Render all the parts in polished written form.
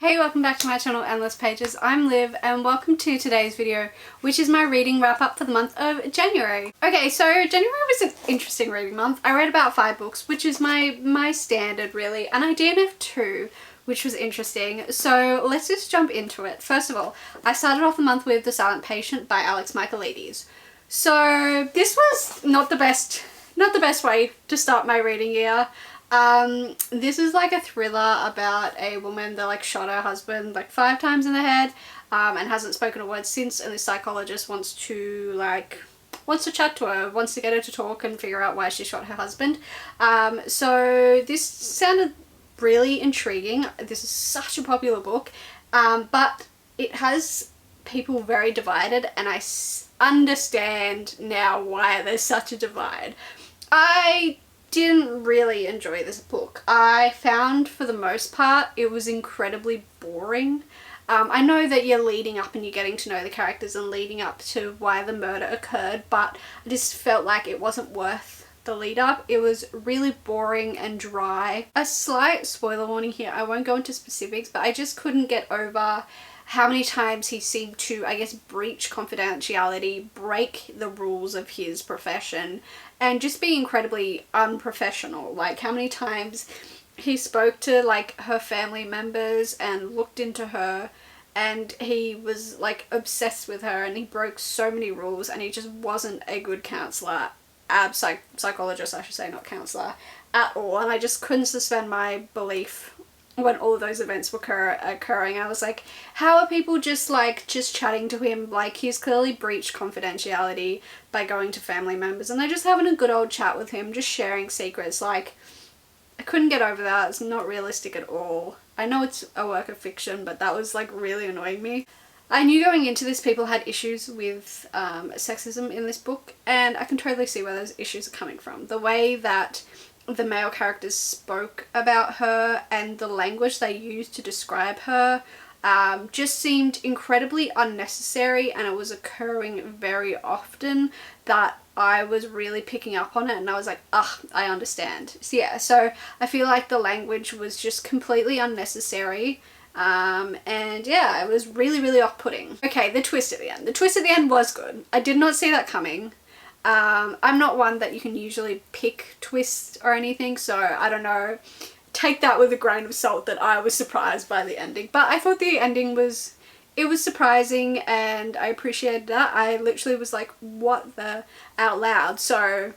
Hey, welcome back to my channel Endless Pages. I'm Liv and welcome to today's video, which is my reading wrap up for the month of January. Okay, so January was an interesting reading month. I read about 5 books, which is my standard really, and I DNF'd 2, which was interesting. So let's just jump into it. First of all, I started off the month with The Silent Patient by Alex Michaelides. So this was not the best way to start my reading year. This is like a thriller about a woman that like shot her husband like 5 times in the head and hasn't spoken a word since, and the psychologist wants to chat to her, wants to get her to talk and figure out why she shot her husband. So this sounded really intriguing. This is such a popular book, but it has people very divided, and I understand now why there's such a divide. I didn't really enjoy this book. I found for the most part it was incredibly boring. I know that you're leading up and you're getting to know the characters and leading up to why the murder occurred, but I just felt like it wasn't worth the lead up. It was really boring and dry. A slight spoiler warning here, I won't go into specifics, but I just couldn't get over how many times he seemed to, I guess, breach confidentiality, break the rules of his profession, and just be incredibly unprofessional. Like how many times he spoke to like her family members and looked into her, and he was like obsessed with her, and he broke so many rules, and he just wasn't a good counselor, psychologist I should say, not counselor, at all. And I just couldn't suspend my belief when all of those events were occurring. I was like, how are people just chatting to him? Like, he's clearly breached confidentiality by going to family members, and they're just having a good old chat with him, just sharing secrets. Like, I couldn't get over that. It's not realistic at all. I know it's a work of fiction, but that was like really annoying me. I knew going into this people had issues with sexism in this book, and I can totally see where those issues are coming from. The way that the male characters spoke about her and the language they used to describe her just seemed incredibly unnecessary, and it was occurring very often that I was really picking up on it, and I was like, I understand. So yeah, so I feel like the language was just completely unnecessary. And yeah, it was really off-putting. Okay, the twist at the end. The twist at the end was good. I did not see that coming. I'm not one that you can usually pick twists or anything, so I don't know. Take that with a grain of salt that I was surprised by the ending. But I thought the ending was surprising, and I appreciated that. I literally was like, what the, out loud. So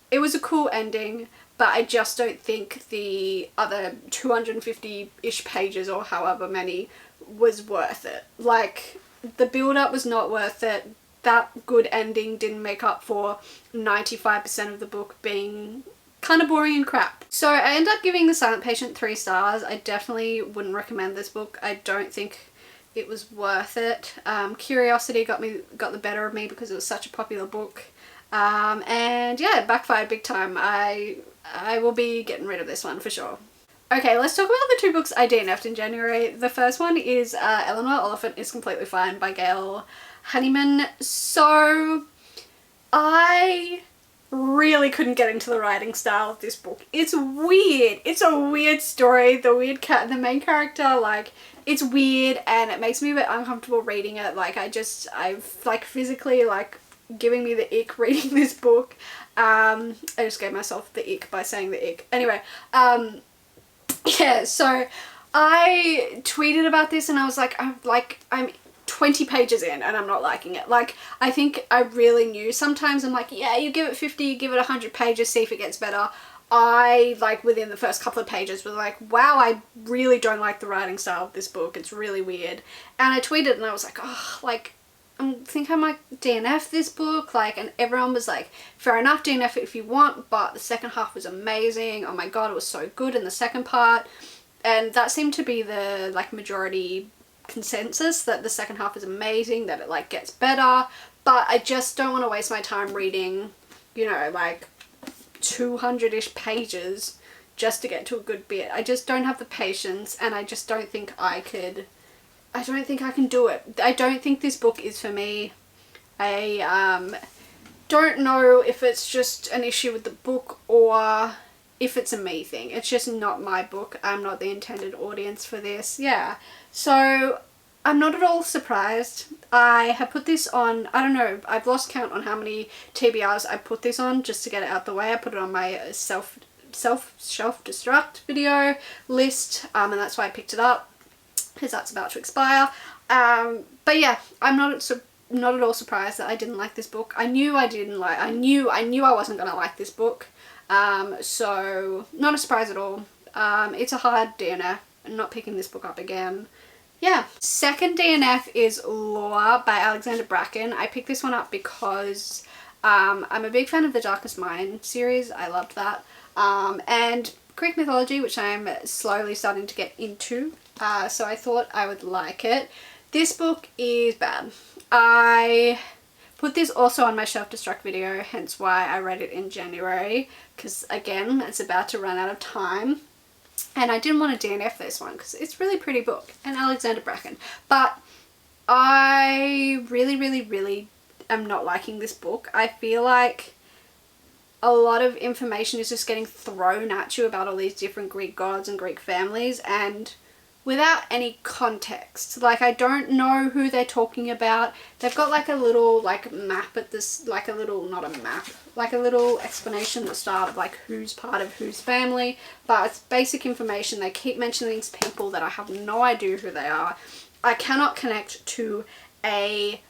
it was a cool ending, but I just don't think the other 250-ish pages or however many was worth it. Like, the build-up was not worth it. That good ending didn't make up for 95% of the book being kind of boring and crap. So I ended up giving The Silent Patient 3 stars. I definitely wouldn't recommend this book. I don't think it was worth it. Curiosity got the better of me because it was such a popular book. And yeah, it backfired big time. I will be getting rid of this one for sure. Okay, let's talk about the 2 books I DNF'd in January. The first one is Eleanor Oliphant is Completely Fine by Gail Honeyman. So I really couldn't get into the writing style of this book. It's weird. It's a weird story. The main character, like, it's weird, and it makes me a bit uncomfortable reading it. Like, I've like physically like giving me the ick reading this book. I just gave myself the ick by saying the ick. Anyway, yeah, so I tweeted about this, and I was like, I'm 20 pages in and I'm not liking it. Like, I think I really knew. Sometimes I'm like, yeah, you give it 50, you give it 100 pages, see if it gets better. I, like, within the first couple of pages was like, wow, I really don't like the writing style of this book. It's really weird. And I tweeted and I was like, oh, like, I think I might DNF this book. Like, and everyone was like, fair enough, DNF it if you want, but the second half was amazing. Oh my god, it was so good in the second part. And that seemed to be the, like, majority consensus, that the second half is amazing, that it like gets better. But I just don't want to waste my time reading, you know, like 200-ish pages just to get to a good bit. I just don't have the patience, and I just don't think I can do it. I don't think this book is for me. I don't know if it's just an issue with the book, or if it's a me thing. It's just not my book. I'm not the intended audience for this. Yeah. So I'm not at all surprised. I have put this on, I don't know, I've lost count on how many TBRs I put this on just to get it out the way. I put it on my self-destruct video list, and that's why I picked it up, because that's about to expire. But yeah, I'm not at all surprised that I didn't like this book. I knew I wasn't gonna like this book. So not a surprise at all. It's a hard DNF. I'm not picking this book up again. Yeah. Second DNF is Lore by Alexandra Bracken. I picked this one up because I'm a big fan of the Darkest Mind series. I loved that. And Greek mythology, which I'm slowly starting to get into. So I thought I would like it. This book is bad. I put this also on my self-destruct video, hence why I read it in January, because again, it's about to run out of time. And I didn't want to DNF this one because it's a really pretty book, and Alexandra Bracken. But I really am not liking this book. I feel like a lot of information is just getting thrown at you about all these different Greek gods and Greek families, and without any context. Like, I don't know who they're talking about. They've got like a little like map at this, like a little, not a map, like a little explanation at the start of like who's part of whose family, but it's basic information. They keep mentioning these people that I have no idea who they are. I cannot connect to a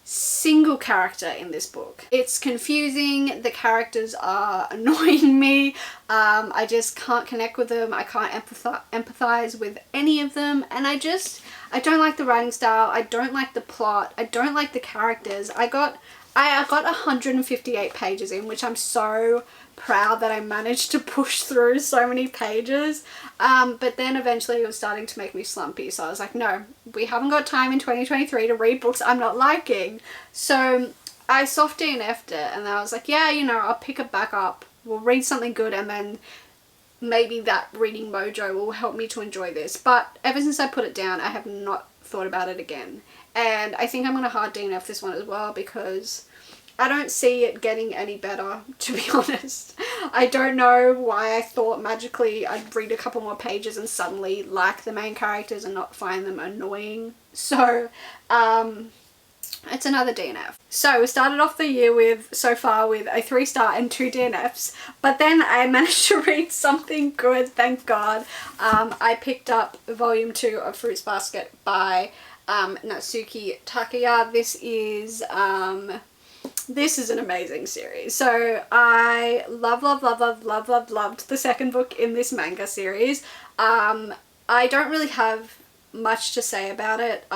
single character in this book. It's confusing. The characters are annoying me. I just can't connect with them. I can't empathize with any of them, and I don't like the writing style. I don't like the plot. I don't like the characters. I got 158 pages in, which I'm so proud that I managed to push through so many pages. But then eventually it was starting to make me slumpy. So I was like, no, we haven't got time in 2023 to read books I'm not liking. So I soft DNF'd it, and then I was like, yeah, you know, I'll pick it back up. We'll read something good, and then maybe that reading mojo will help me to enjoy this. But ever since I put it down, I have not thought about it again. And I think I'm going to hard DNF this one as well, because I don't see it getting any better, to be honest. I don't know why I thought magically I'd read a couple more pages and suddenly like the main characters and not find them annoying. So, it's another DNF. So we started off the year so far with a 3-star and 2 DNFs, but then I managed to read something good, thank God. I picked up volume 2 of Fruits Basket by Natsuki Takaya. This is an amazing series. So I loved the second book in this manga series. I don't really have much to say about it,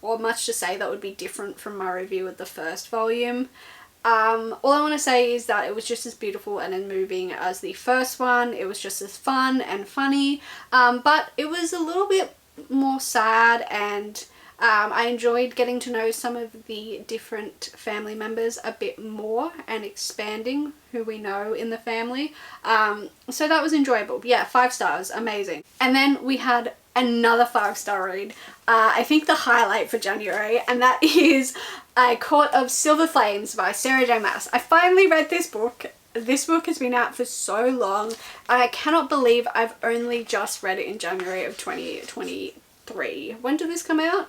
or much to say that would be different from my review of the first volume. All I want to say is that it was just as beautiful and as moving as the first one. It was just as fun and funny, but it was a little bit more sad, and I enjoyed getting to know some of the different family members a bit more and expanding who we know in the family. So that was enjoyable. Yeah, 5 stars, amazing. And then we had another 5-star read, I think the highlight for January, and that is Court of Silver Flames by Sarah J Maas. I finally read this book. This book has been out for so long. I cannot believe I've only just read it in January of 2023. When did this come out?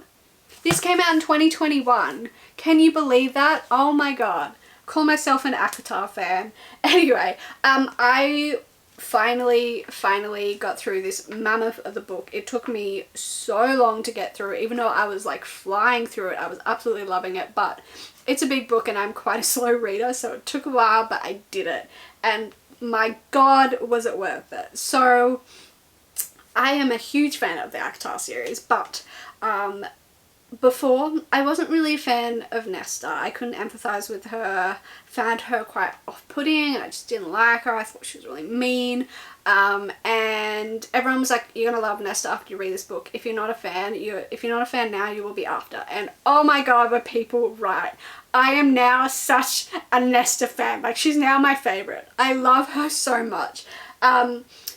This came out in 2021. Can you believe that? Oh my god. Call myself an ACOTAR fan. Anyway, I finally got through this mammoth of the book. It took me so long to get through, even though I was like flying through it. I was absolutely loving it, but it's a big book and I'm quite a slow reader, so it took a while, but I did it. And my god, was it worth it. So I am a huge fan of the ACOTAR series, but before, I wasn't really a fan of Nesta. I couldn't empathize with her, found her quite off-putting, and I just didn't like her. I thought she was really mean, and everyone was like, you're gonna love Nesta after you read this book. If you're not a fan, if you're not a fan now, you will be after. And oh my god, were people right. I am now such a Nesta fan. Like, she's now my favorite. I love her so much.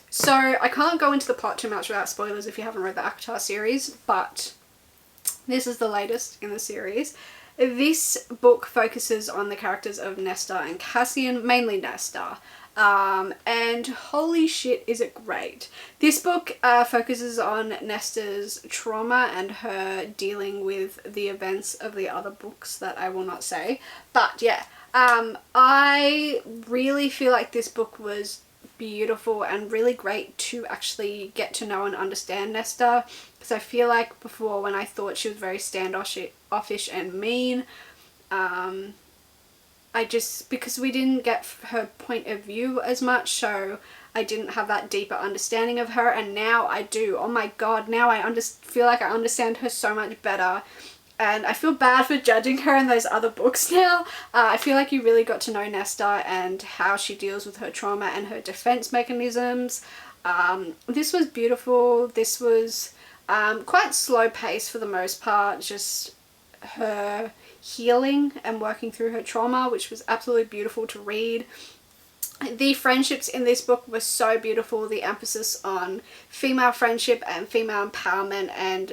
So I can't go into the plot too much without spoilers if you haven't read the ACOTAR series, but this is the latest in the series. This book focuses on the characters of Nesta and Cassian, mainly Nesta. and holy shit is it great. This book focuses on Nesta's trauma and her dealing with the events of the other books that I will not say, but yeah, I really feel like this book was beautiful and really great to actually get to know and understand Nesta, because I feel like before, when I thought she was very standoffish and mean, because we didn't get her point of view as much, so I didn't have that deeper understanding of her, and now I do. Oh my god, now I feel like I understand her so much better, and I feel bad for judging her in those other books now. I feel like you really got to know Nesta and how she deals with her trauma and her defense mechanisms. This was beautiful. This was quite slow paced for the most part, just her healing and working through her trauma, which was absolutely beautiful to read. The friendships in this book were so beautiful. The emphasis on female friendship and female empowerment, and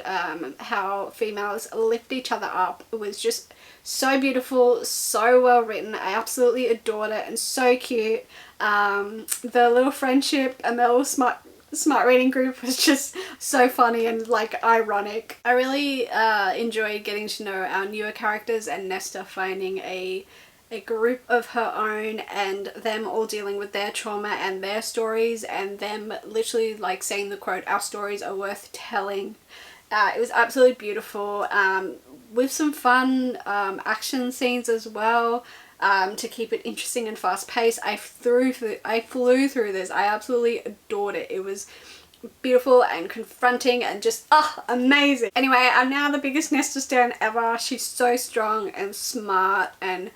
how females lift each other up, was just so beautiful, so well written. I absolutely adored it, and so cute. The little friendship and the little smart reading group was just so funny and like ironic. I really enjoyed getting to know our newer characters and Nesta finding a group of her own, and them all dealing with their trauma and their stories, and them literally like saying the quote, "Our stories are worth telling." It was absolutely beautiful, with some fun action scenes as well. To keep it interesting and fast paced. I flew through this. I absolutely adored it. It was beautiful and confronting and just amazing. Anyway, I'm now the biggest Nesta stan ever. She's so strong and smart and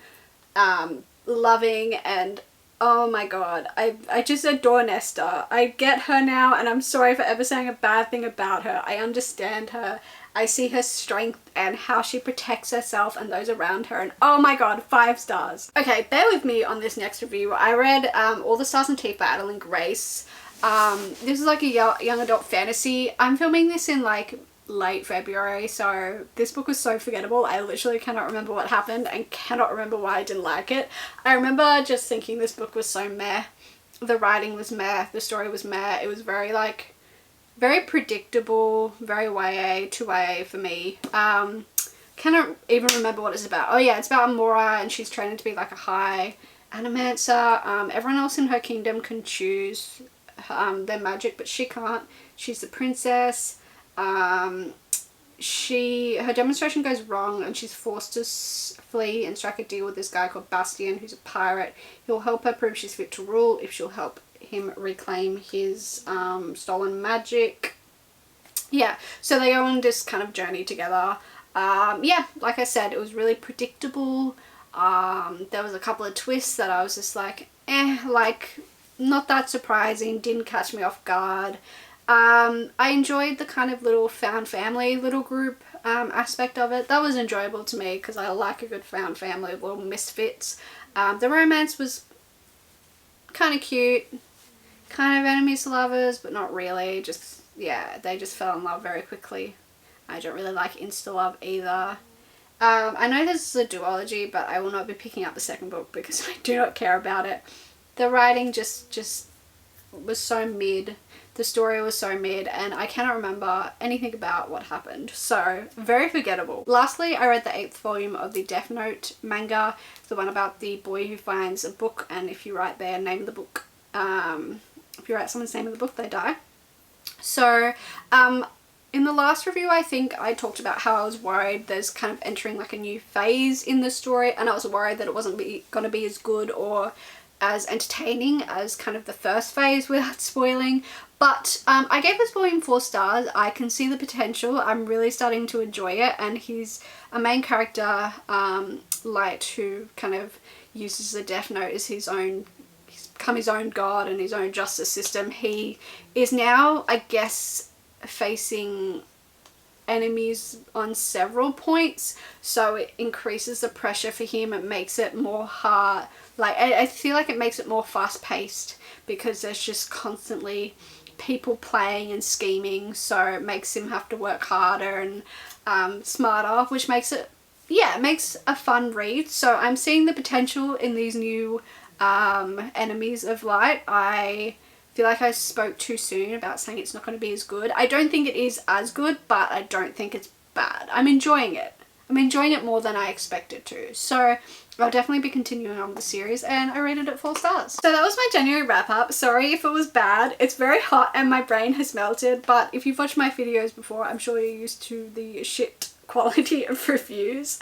loving, and oh my god, I just adore Nesta. I get her now, and I'm sorry for ever saying a bad thing about her. I understand her. I see her strength and how she protects herself and those around her, and oh my god, 5 stars. Okay, bear with me on this next review. I read All the Stars and Teeth by Adalyn Grace. This is like a young adult fantasy. I'm filming this in like late February, so this book was so forgettable. I literally cannot remember what happened and cannot remember why I didn't like it. I remember just thinking this book was so meh. The writing was meh, the story was meh. It was very like very predictable, very YA, too YA for me. Cannot even remember what it's about. Oh yeah, it's about Amora, and she's training to be like a high animancer. Everyone else in her kingdom can choose their magic, but she can't. She's the princess. Her demonstration goes wrong, and she's forced to flee and strike a deal with this guy called Bastian, who's a pirate. He'll help her prove she's fit to rule if she'll help him reclaim his stolen magic. Yeah, so they go on this kind of journey together. Yeah, like I said, it was really predictable. There was a couple of twists that I was just like, like not that surprising, didn't catch me off guard. I enjoyed the kind of little found family little group aspect of it. That was enjoyable to me because I like a good found family of little misfits. The romance was kind of cute, kind of enemies to lovers, but not really. Just, yeah, they just fell in love very quickly. I don't really like insta love either. I know this is a duology, but I will not be picking up the second book because I do not care about it. The writing just was so mid. The story was so mid, and I cannot remember anything about what happened, so very forgettable. Lastly, I read the 8th volume of the Death Note manga, the one about the boy who finds a book, and if you write their name of the book, if you write someone's name of the book, they die. So in the last review, I think I talked about how I was worried there's kind of entering like a new phase in the story, and I was worried that it wasn't going to be as good or as entertaining as kind of the first phase without spoiling. But I gave this volume 4 stars. I can see the potential. I'm really starting to enjoy it, and he's a main character, Light, who kind of uses the Death Note as his own, he's become his own god and his own justice system. He is now, I guess, facing enemies on several points, so it increases the pressure for him. It makes it more hard, like I feel like it makes it more fast-paced because there's just constantly people playing and scheming, so it makes him have to work harder and smarter, which makes it, yeah, it makes a fun read. So I'm seeing the potential in these new Enemies of Light. I feel like I spoke too soon about saying it's not going to be as good. I don't think it is as good, but I don't think it's bad. I'm enjoying it. I'm enjoying it more than I expected to. So I'll definitely be continuing on with the series, and I rated it 4 stars. So that was my January wrap up. Sorry if it was bad. It's very hot and my brain has melted, but if you've watched my videos before, I'm sure you're used to the shit quality of reviews.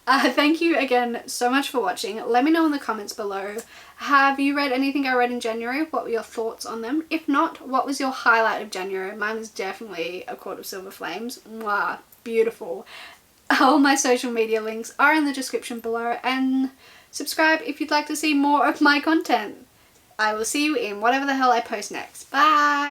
Thank you again so much for watching. Let me know in the comments below. Have you read anything I read in January? What were your thoughts on them? If not, what was your highlight of January? Mine was definitely A Court of Silver Flames. Mwah, beautiful. All my social media links are in the description below, and subscribe if you'd like to see more of my content. I will see you in whatever the hell I post next. Bye!